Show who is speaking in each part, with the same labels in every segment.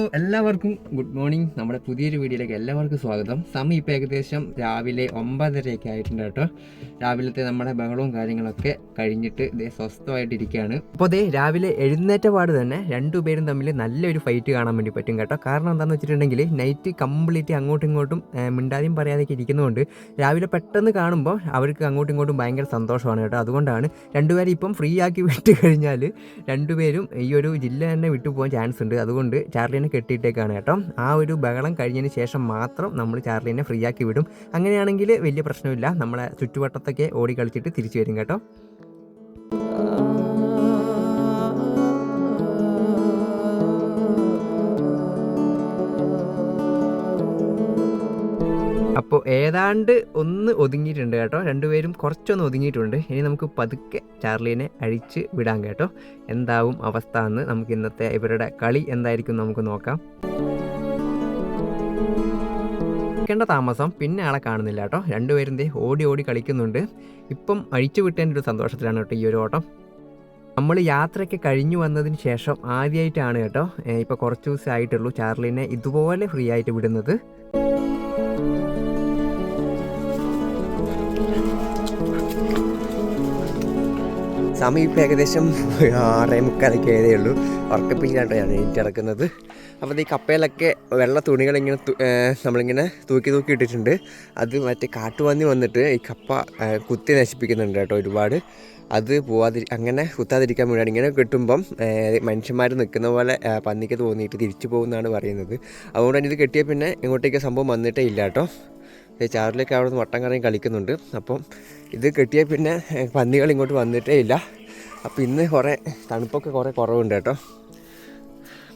Speaker 1: എല്ലാവർക്കും good morning. നമ്മുടെ പുതിയൊരു വീഡിയോയിലേക്ക് എല്ലാവർക്കും സ്വാഗതം. സമയം ഇപ്പോൾ ഏകദേശം രാവിലെ 9:30 ആയിട്ടുണ്ട് കേട്ടോ. രാവിലത്തെ നമ്മുടെ ബഹളവും കാര്യങ്ങളൊക്കെ കഴിഞ്ഞിട്ട് ഇതേ സ്വസ്ഥമായിട്ടിരിക്കുകയാണ്. അപ്പോൾ അതേ രാവിലെ എഴുന്നേറ്റ പാട് തന്നെ രണ്ടുപേരും തമ്മിൽ നല്ലൊരു ഫൈറ്റ് കാണാൻ വേണ്ടി പറ്റും കേട്ടോ. കാരണം എന്താണെന്ന് വെച്ചിട്ടുണ്ടെങ്കിൽ നൈറ്റ് കംപ്ലീറ്റ് അങ്ങോട്ടും ഇങ്ങോട്ടും മിണ്ടാതെയും പറയാതെയൊക്കെ ഇരിക്കുന്നതുകൊണ്ട് രാവിലെ പെട്ടെന്ന് കാണുമ്പോൾ അവർക്ക് അങ്ങോട്ടും ഇങ്ങോട്ടും ഭയങ്കര സന്തോഷമാണ് കേട്ടോ. അതുകൊണ്ടാണ് രണ്ടുപേരും ഇപ്പം ഫ്രീ ആക്കി വിട്ട് കഴിഞ്ഞാൽ രണ്ടുപേരും ഈ ഒരു ജില്ല തന്നെ വിട്ടു പോകാൻ ചാൻസ് ഉണ്ട്. അതുകൊണ്ട് ചാർലിനെ കെട്ടിയിട്ടേക്കാണ് കേട്ടോ. ആ ഒരു ബഹളം കഴിഞ്ഞതിന് ശേഷം മാത്രം നമ്മൾ ചാർലിനെ ഫ്രീ ആക്കി വിടും. അങ്ങനെയാണെങ്കിൽ വലിയ പ്രശ്നമില്ല, നമ്മളെ ചുറ്റുവട്ടത്തൊക്കെ ഓടി കളിച്ചിട്ട് തിരിച്ചു വരും കേട്ടോ. അപ്പോൾ ഏതാണ്ട് ഒന്ന് ഒതുങ്ങിയിട്ടുണ്ട് കേട്ടോ. രണ്ടുപേരും കുറച്ചൊന്ന് ഒതുങ്ങിയിട്ടുണ്ട്. ഇനി നമുക്ക് പതുക്കെ ചാർലിനെ അഴിച്ച് വിടാം കേട്ടോ. എന്താവും അവസ്ഥ എന്ന് നമുക്ക് ഇന്നത്തെ ഇവരുടെ കളി എന്തായിരിക്കും നമുക്ക് നോക്കാം. േണ്ട താമസം പിന്നെ ആളെ കാണുന്നില്ല കേട്ടോ. രണ്ടുപേരും ഓടി ഓടി കളിക്കുന്നുണ്ട്. ഇപ്പം അഴിച്ചു വിട്ടതിൻ്റെ ഒരു സന്തോഷത്തിലാണ് കേട്ടോ ഈ ഒരു ഓട്ടം. നമ്മൾ യാത്രയൊക്കെ കഴിഞ്ഞു വന്നതിന് ശേഷം ആദ്യമായിട്ടാണ് കേട്ടോ ഇപ്പോൾ കുറച്ച് ദിവസമായിട്ടുള്ളൂ ചാർലിനെ ഇതുപോലെ ഫ്രീ ആയിട്ട് വിടുന്നത്. സമയം ഇപ്പോൾ ഏകദേശം 6:45 ആയതേ ഉള്ളൂ. ഉറക്കപ്പിച്ചാട്ടോ ഞാൻ എണീറ്റ് നടക്കുന്നത്. അപ്പോൾ ഈ കപ്പയിലൊക്കെ വെള്ള തുണികളിങ്ങനെ നമ്മളിങ്ങനെ തൂക്കി ഇട്ടിട്ടുണ്ട്. അത് മറ്റേ കാട്ടുപന്നി വന്നിട്ട് ഈ കപ്പ കുത്തി നശിപ്പിക്കുന്നുണ്ട് കേട്ടോ ഒരുപാട്. അത് അങ്ങനെ കുത്താതിരിക്കാൻ വേണ്ടിയാണ്. ഇങ്ങനെ കെട്ടുമ്പം മനുഷ്യന്മാർ നിൽക്കുന്ന പോലെ പന്നിക്ക് തോന്നിയിട്ട് തിരിച്ചു പോകുമെന്നാണ് പറയുന്നത്. അതുകൊണ്ട് തന്നെ ഇത് കെട്ടിയ പിന്നെ ഇങ്ങോട്ടേക്ക് സംഭവം വന്നിട്ടേ ഇല്ല കേട്ടോ. ചാറിലേക്ക് അവിടെ നിന്ന് വട്ടം കറങ്ങി കളിക്കുന്നുണ്ട്. അപ്പം ഇത് കെട്ടിയാൽ പിന്നെ പന്നികൾ ഇങ്ങോട്ട് വന്നിട്ടേ ഇല്ല. അപ്പോൾ ഇന്ന് തണുപ്പൊക്കെ കുറവുണ്ട് കേട്ടോ.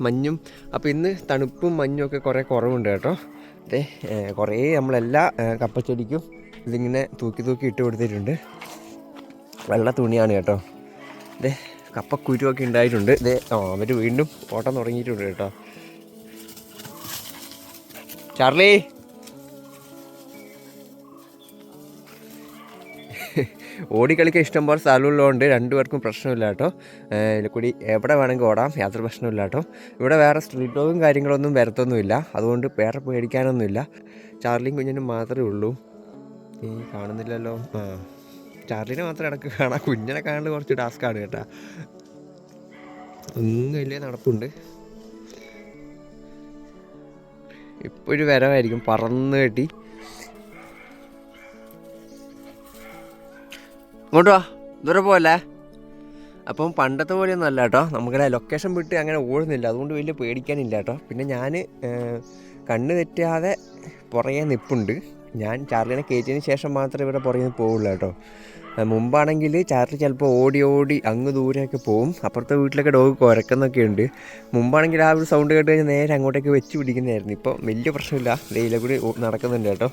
Speaker 1: മഞ്ഞും അപ്പോൾ ഇന്ന് തണുപ്പും മഞ്ഞും ഒക്കെ കുറവുണ്ട് കേട്ടോ. കുറേ നമ്മളെല്ലാ കപ്പച്ചെടിക്കും ഇതിങ്ങനെ തൂക്കി ഇട്ട് കൊടുത്തിട്ടുണ്ട്. വെള്ള തുണിയാണ് കേട്ടോ. കപ്പക്കുരുവൊക്കെ ഉണ്ടായിട്ടുണ്ട്. അവർ വീണ്ടും ഓട്ടം തുടങ്ങിയിട്ടുണ്ട് കേട്ടോ. ചാർലി ഓടിക്കളിക്കാൻ ഇഷ്ടം പോലെ സ്ഥലമുള്ളതുകൊണ്ട് രണ്ടുപേർക്കും പ്രശ്നമില്ല കേട്ടോ. ഇതിൽക്കൂടി എവിടെ വേണമെങ്കിൽ ഓടാം, യാതൊരു പ്രശ്നമില്ല കേട്ടോ. ഇവിടെ വേറെ സ്ട്രീറ്റ് ഡോഗും കാര്യങ്ങളൊന്നും വരത്തൊന്നുമില്ല. അതുകൊണ്ട് വേറെ പേടിക്കാനൊന്നുമില്ല. ചാർലിയും കുഞ്ഞിനും മാത്രമേ ഉള്ളൂ. ഈ കാണുന്നില്ലല്ലോ. ചാർലിനെ മാത്രം ഇടയ്ക്ക് കാണാം. കുഞ്ഞിനെ കാണാൻ കുറച്ച് ടാസ്ക്കാണ് കേട്ടോ. ഒന്നും വലിയ നടപ്പുണ്ട്. ഇപ്പോൾ ഒരു വരവായിരിക്കും പറന്ന് കെട്ടി. ഇങ്ങോട്ട് വാ, ദൂരെ പോകല്ലേ. അപ്പം പണ്ടത്തെ പോലെയൊന്നും അല്ല കേട്ടോ. നമുക്കിടെ ലൊക്കേഷൻ വിട്ട് അങ്ങനെ ഓടുന്നില്ല. അതുകൊണ്ട് വലിയ പേടിക്കാനില്ല കേട്ടോ. പിന്നെ ഞാൻ കണ്ണ് തെറ്റാതെ പുറകെ നിൽപ്പുണ്ട്. ഞാൻ ചാർലിനെ കയറ്റിയതിന് ശേഷം മാത്രമേ ഇവിടെ പുറകെ പോവുള്ളൂ കേട്ടോ. മുമ്പാണെങ്കിൽ ചാർലി ചിലപ്പോൾ ഓടി അങ്ങ് ദൂരെയൊക്കെ പോവും. അപ്പുറത്തെ വീട്ടിലൊക്കെ ഡോഗ് കുരക്കുന്നൊക്കെ ഉണ്ട്. മുമ്പാണെങ്കിൽ ആ ഒരു സൗണ്ട് കേട്ട് കഴിഞ്ഞാൽ നേരെ അങ്ങോട്ടേക്ക് വെച്ച് പിടിക്കുന്നതായിരുന്നു. ഇപ്പോൾ വലിയ പ്രശ്നമില്ല. ഇതിലെ കൂടി നടക്കുന്നുണ്ട് കേട്ടോ.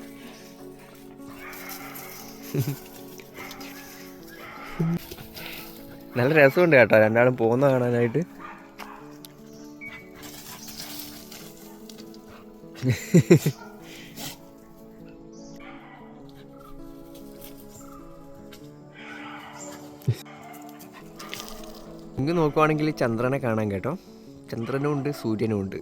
Speaker 1: നല്ല രസമുണ്ട് കേട്ടോ രണ്ടാളും പോകുന്ന കാണാനായിട്ട്. ഇങ്ങ് നോക്കുവാണെങ്കിൽ ചന്ദ്രനെ കാണാൻ കേട്ടോ. ചന്ദ്രനും ഉണ്ട്, സൂര്യനും ഉണ്ട്.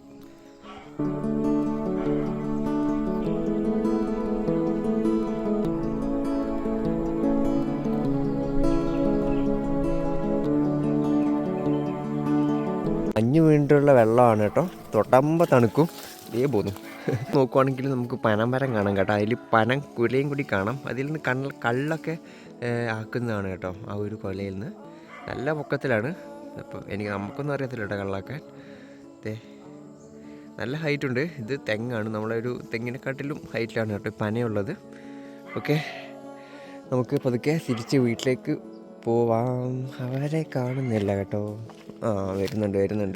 Speaker 1: മഞ്ഞ് വീണിട്ടുള്ള വെള്ളമാണ് കേട്ടോ. തൊട്ടമ്പ തണുക്കും. പോന്നു നോക്കുവാണെങ്കിൽ നമുക്ക് പനമരം കാണാം കേട്ടോ. അതിൽ പനം കുലയും കൂടി കാണാം. അതിൽ നിന്ന് കള്ളൊക്കെ ആക്കുന്നതാണ് കേട്ടോ. ആ ഒരു കൊലയിൽ നിന്ന് നല്ല പൊക്കത്തിലാണ്. അപ്പോൾ നമുക്കൊന്നും അറിയത്തില്ല കേട്ടോ കള്ളാക്കാൻ. നല്ല ഹൈറ്റുണ്ട്. ഇത് തെങ്ങാണ്. നമ്മളൊരു തെങ്ങിനെക്കാട്ടിലും ഹൈറ്റിലാണ് കേട്ടോ പനയുള്ളത്. ഓക്കെ, നമുക്ക് പതുക്കെ തിരിച്ച് വീട്ടിലേക്ക് പോവാം. അവരെ കാണുന്നില്ല കേട്ടോ. വരുന്നുണ്ട്.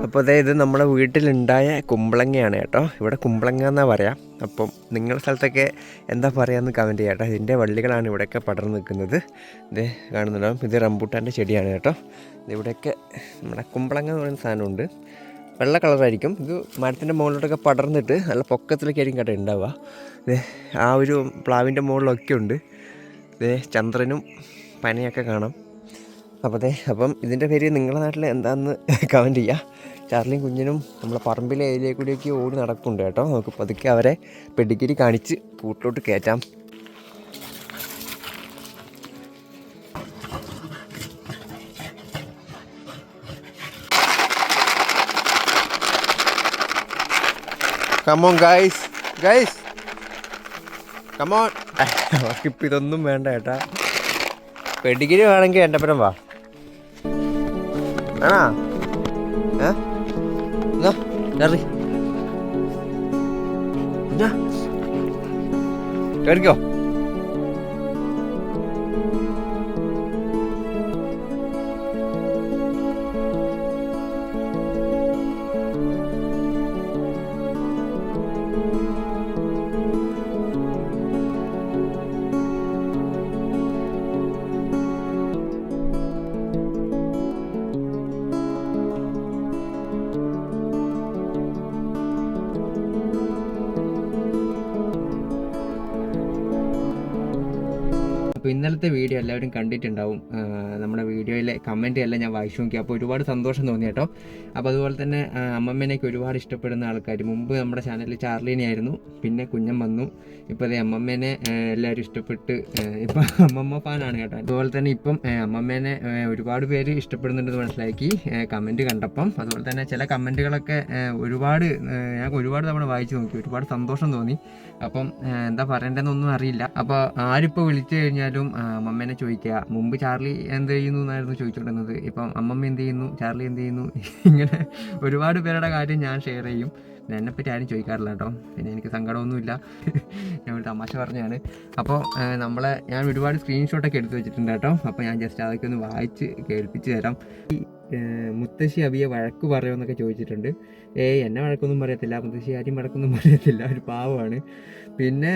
Speaker 1: അപ്പോൾ അതായത് നമ്മുടെ വീട്ടിലുണ്ടായ കുമ്പളങ്ങയാണ് കേട്ടോ. ഇവിടെ കുമ്പളങ്ങ എന്നാണ് പറയാം. അപ്പം നിങ്ങളുടെ സ്ഥലത്തൊക്കെ എന്താ പറയുകയെന്ന് കമൻറ്റ് ചെയ്യാം കേട്ടോ. ഇതിൻ്റെ വള്ളികളാണ് ഇവിടെയൊക്കെ പടർന്ന് നിൽക്കുന്നത്. ഇത് കാണുന്നുണ്ടാവും. ഇത് റംബൂട്ടാൻ്റെ ചെടിയാണ് കേട്ടോ. ഇവിടെയൊക്കെ നമ്മുടെ കുമ്പളങ്ങ എന്ന് പറയുന്ന സാധനമുണ്ട്. വെള്ള കളറായിരിക്കും. ഇത് മരത്തിൻ്റെ മുകളിലോട്ടൊക്കെ പടർന്നിട്ട് നല്ല പൊക്കത്തിലൊക്കെ ആയിരിക്കും കേട്ടോ ഉണ്ടാവുക. ആ ഒരു പ്ലാവിൻ്റെ മുകളിലൊക്കെ ഉണ്ട്. ചന്ദ്രനും പനയൊക്കെ കാണാം. അപ്പം ഇതിൻ്റെ പേര് നിങ്ങളുടെ നാട്ടിൽ എന്താണെന്ന് കമൻറ്റ് ചെയ്യുക. ചാർലിയും കുഞ്ഞിനും നമ്മളെ പറമ്പിലെ ഏരിയയിൽ കൂടിയൊക്കെ ഓടി നടക്കുന്നുണ്ട് കേട്ടോ. നമുക്ക് പതുക്കെ അവരെ പെഡിഗ്രി കാണിച്ച് കൂട്ടിലോട്ട് കയറ്റാം. Come on guys, come on. അവർക്കിപ്പോൾ ഇതൊന്നും വേണ്ട കേട്ടാ. പെഡിഗ്രി വേണമെങ്കിൽ എൻ്റെ അപ്പുറം വാ. ആണാ കേറിക്കോ. അപ്പോൾ ഇന്നലത്തെ വീഡിയോ എല്ലാവരും കണ്ടിട്ടുണ്ടാവും. നമ്മുടെ വീഡിയോയിലെ കമൻറ്റ് എല്ലാം ഞാൻ വായിച്ചു നോക്കി. അപ്പോൾ ഒരുപാട് സന്തോഷം തോന്നി കേട്ടോ. അപ്പോൾ അതുപോലെ തന്നെ അമ്മമ്മേനെയൊക്കെ ഒരുപാട് ഇഷ്ടപ്പെടുന്ന ആൾക്കാർ, മുമ്പ് നമ്മുടെ ചാനലിൽ ചാർലീനെ ആയിരുന്നു, പിന്നെ കുഞ്ഞൻ വന്നു, ഇപ്പോൾ അതേ അമ്മമ്മേനെ എല്ലാവരും ഇഷ്ടപ്പെട്ട് ഇപ്പം അമ്മമ്മ ഫാനാണ് കേട്ടോ. അതുപോലെ തന്നെ ഇപ്പം അമ്മമ്മേനെ ഒരുപാട് പേര് ഇഷ്ടപ്പെടുന്നുണ്ടെന്ന് മനസ്സിലാക്കി കമൻറ്റ് കണ്ടപ്പം. അതുപോലെ തന്നെ ചില കമൻറ്റുകളൊക്കെ ഞാൻ ഒരുപാട് തവണ വായിച്ചു നോക്കി, ഒരുപാട് സന്തോഷം തോന്നി. അപ്പം എന്താ പറയേണ്ടതെന്നൊന്നും അറിയില്ല. അപ്പോൾ ആരിപ്പോൾ വിളിച്ചു കഴിഞ്ഞാലും അമ്മമ്മേനെ ചോദിക്കുക. മുമ്പ് ചാർലി എന്ത് ചെയ്യുന്നു എന്നായിരുന്നു ചോദിച്ചുകൊണ്ടിരുന്നത്. ഇപ്പം അമ്മമ്മ എന്ത് ചെയ്യുന്നു, ചാർലി എന്ത് ചെയ്യുന്നു, ഇങ്ങനെ ഒരുപാട് പേരുടെ കാര്യം ഞാൻ ഷെയർ ചെയ്യും. എന്നെപ്പറ്റി ആരും ചോദിക്കാറില്ല കേട്ടോ. പിന്നെ എനിക്ക് സങ്കടമൊന്നുമില്ല, ഞാൻ ഒരു തമാശ പറഞ്ഞതാണ്. അപ്പോൾ ഞാൻ ഒരുപാട് സ്ക്രീൻഷോട്ടൊക്കെ എടുത്ത് വെച്ചിട്ടുണ്ട് കേട്ടോ. അപ്പോൾ ഞാൻ ജസ്റ്റ് അതൊക്കെ ഒന്ന് വായിച്ച് കേൾപ്പിച്ച് തരാം. മുത്തശ്ശി അബിയെ വഴക്ക് പറയുമെന്നൊക്കെ ചോദിച്ചിട്ടുണ്ട്. എന്നെ വഴക്കൊന്നും പറയത്തില്ല, മുത്തശ്ശി ആരും വഴക്കൊന്നും പറയത്തില്ല, ഒരു പാവമാണ്. പിന്നെ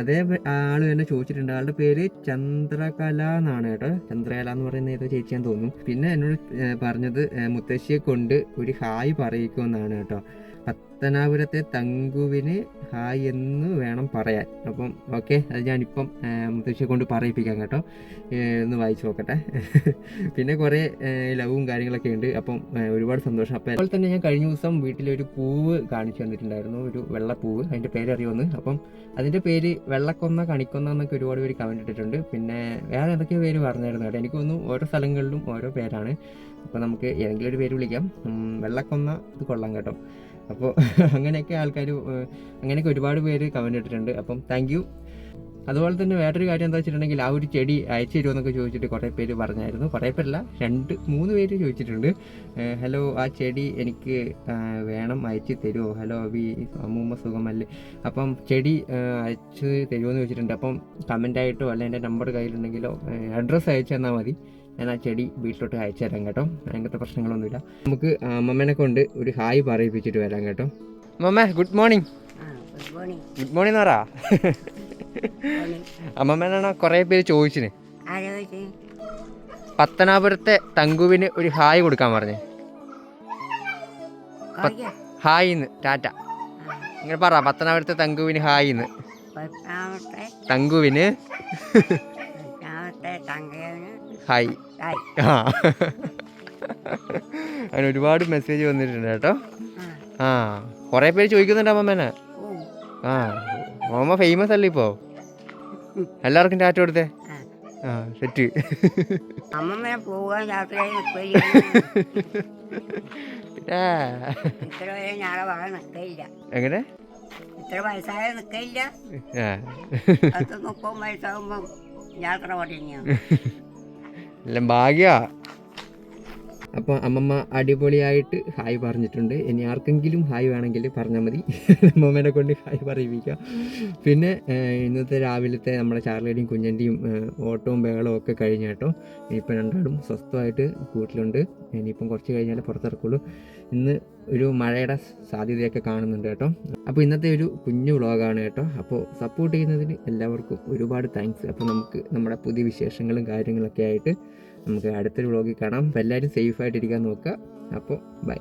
Speaker 1: അതേ ആൾ തന്നെ ചോദിച്ചിട്ടുണ്ട്. ആളുടെ പേര് ചന്ദ്രകല എന്നാണ് കേട്ടോ. ചന്ദ്രകല എന്ന് പറയുന്ന ഏതോ ചേച്ചിയാന്ന് തോന്നുന്നു. പിന്നെ എന്നോട് പറഞ്ഞത് മുത്തശ്ശിയെ കൊണ്ട് ഒരു ഹായ് പറയിക്കുമെന്നാണ് കേട്ടോ. പത്തനാപുരത്തെ തങ്കുവിന് ഹായ് എന്ന് വേണം പറയാൻ. അപ്പം ഓക്കെ, അത് ഞാനിപ്പം മുത്തശ്ശിയെ കൊണ്ട് പറയിപ്പിക്കാം കേട്ടോ. ഒന്ന് വായിച്ചു നോക്കട്ടെ. പിന്നെ കുറേ ലവും കാര്യങ്ങളൊക്കെ ഉണ്ട്. അപ്പം ഒരുപാട് സന്തോഷം. അപ്പോൾ അതുപോലെ തന്നെ ഞാൻ കഴിഞ്ഞ ദിവസം വീട്ടിലൊരു പൂവ് കാണിച്ചു തന്നിട്ടുണ്ടായിരുന്നു, ഒരു വെള്ളപ്പൂവ്. അതിൻ്റെ പേര് അറിയുമെന്ന്. അപ്പം അതിൻ്റെ പേര് വെള്ളക്കൊന്ന, കണിക്കൊന്ന എന്നൊക്കെ ഒരുപാട് പേര് കമൻറ്റ് ഇട്ടിട്ടുണ്ട്. പിന്നെ വേറെ എന്തൊക്കെയോ പേര് പറഞ്ഞായിരുന്നു കേട്ടോ. എനിക്ക് തോന്നുന്നു ഓരോ സ്ഥലങ്ങളിലും ഓരോ പേരാണ്. അപ്പോൾ നമുക്ക് ഏതെങ്കിലും ഒരു പേര് വിളിക്കാം. വെള്ളക്കൊന്ന ഇത് കൊള്ളാം കേട്ടോ. അപ്പോൾ അങ്ങനെയൊക്കെ അങ്ങനെയൊക്കെ ഒരുപാട് പേര് കമൻറ്റ് ഇട്ടിട്ടുണ്ട്. അപ്പം താങ്ക് യു. അതുപോലെ തന്നെ വേറൊരു കാര്യം എന്താ വെച്ചിട്ടുണ്ടെങ്കിൽ, ആ ഒരു ചെടി അയച്ചു തരുമെന്നൊക്കെ ചോദിച്ചിട്ട് കുറേ പേര് പറഞ്ഞായിരുന്നു. കുറേ പേരല്ല, 2-3 പേര് ചോദിച്ചിട്ടുണ്ട്. ഹലോ, ആ ചെടി എനിക്ക് വേണം, അയച്ചു തരുമോ? ഹലോ അബി, അമ്മൂമ്മ സുഖമല്ലേ? അപ്പം ചെടി അയച്ചു തരുമോ എന്ന് ചോദിച്ചിട്ടുണ്ട്. അപ്പം കമൻറ്റായിട്ടോ അല്ല എൻ്റെ നമ്പർ കയ്യിലുണ്ടെങ്കിലോ അഡ്രസ്സ് അയച്ചു തന്നാൽ മതി. ഞാൻ ആ ചെടി വീട്ടിലോട്ട് അയച്ചു തരാം കേട്ടോ. അങ്ങനത്തെ പ്രശ്നങ്ങളൊന്നുമില്ല. നമുക്ക് അമ്മമ്മേനെ കൊണ്ട് ഒരു ഹായ് പറയിപ്പിച്ചിട്ട് വരാം കേട്ടോ. അമ്മമ്മ ഗുഡ് മോർണിംഗ്. ഗുഡ് മോർണിംഗ് എന്ന് പറ. അമ്മമ്മേനാണോ കുറേ പേര് ചോദിച്ചിന്. പത്തനാപുരത്തെ തങ്കുവിന് ഒരു ഹായ് കൊടുക്കാൻ പറഞ്ഞേ. ഹായിന്ന് ടാറ്റ ഇങ്ങനെ പറ. പത്തനാപുരത്തെ തങ്കുവിന് ഹായിന്ന്. തങ്കുവിന് ഹായ്. അങ്ങനെ ഒരുപാട് മെസ്സേജ് വന്നിട്ടുണ്ട് കേട്ടോ. കുറേ പേര് ചോദിക്കുന്നുണ്ട് അമ്മമ്മേനെ. അമ്മമ്മ ഫേമസ് അല്ലേ ഇപ്പോൾ? എല്ലാവർക്കും ടാറ്റ കൊടുത്തേ. സെറ്റ്. എങ്ങനെ
Speaker 2: ഇത്ര വയസ്സായ നിൽക്കില്ല, 30 വയസ്സാകുമ്പോ യാത്ര പണിയാണ്.
Speaker 1: എല്ലാം ഭാഗ്യ. അപ്പോൾ അമ്മമ്മ അടിപൊളിയായിട്ട് ഹായ് പറഞ്ഞിട്ടുണ്ട്. ഇനി ആർക്കെങ്കിലും ഹായ് വേണമെങ്കിൽ പറഞ്ഞാൽ മതി, അമ്മമ്മേനെ കൊണ്ട് ഹായ് പറയിപ്പിക്കാം. പിന്നെ ഇന്നത്തെ രാവിലത്തെ നമ്മുടെ ചാർലിയുടെയും കുഞ്ഞൻ്റെയും ഓട്ടവും ബഹളവും ഒക്കെ കഴിഞ്ഞ കേട്ടോ. ഇനിയിപ്പോൾ രണ്ടാളും സ്വസ്ഥമായിട്ട് വീട്ടിലുണ്ട്. ഇനിയിപ്പം കുറച്ച് കഴിഞ്ഞാൽ പുറത്തിറക്കുള്ളൂ. ഇന്ന് ഒരു മഴയുടെ സാധ്യതയൊക്കെ കാണുന്നുണ്ട് കേട്ടോ. അപ്പോൾ ഇന്നത്തെ ഒരു കുഞ്ഞു വ്ളോഗാണ് കേട്ടോ. അപ്പോൾ സപ്പോർട്ട് ചെയ്യുന്നതിന് എല്ലാവർക്കും ഒരുപാട് താങ്ക്സ്. അപ്പോൾ നമുക്ക് നമ്മുടെ പുതിയ വിശേഷങ്ങളും കാര്യങ്ങളൊക്കെ ആയിട്ട് നമുക്ക് അടുത്തൊരു വ്ളോഗിൽ കാണാം. അപ്പോൾ എല്ലാവരും സേഫായിട്ടിരിക്കാൻ നോക്കുക. അപ്പോൾ ബൈ.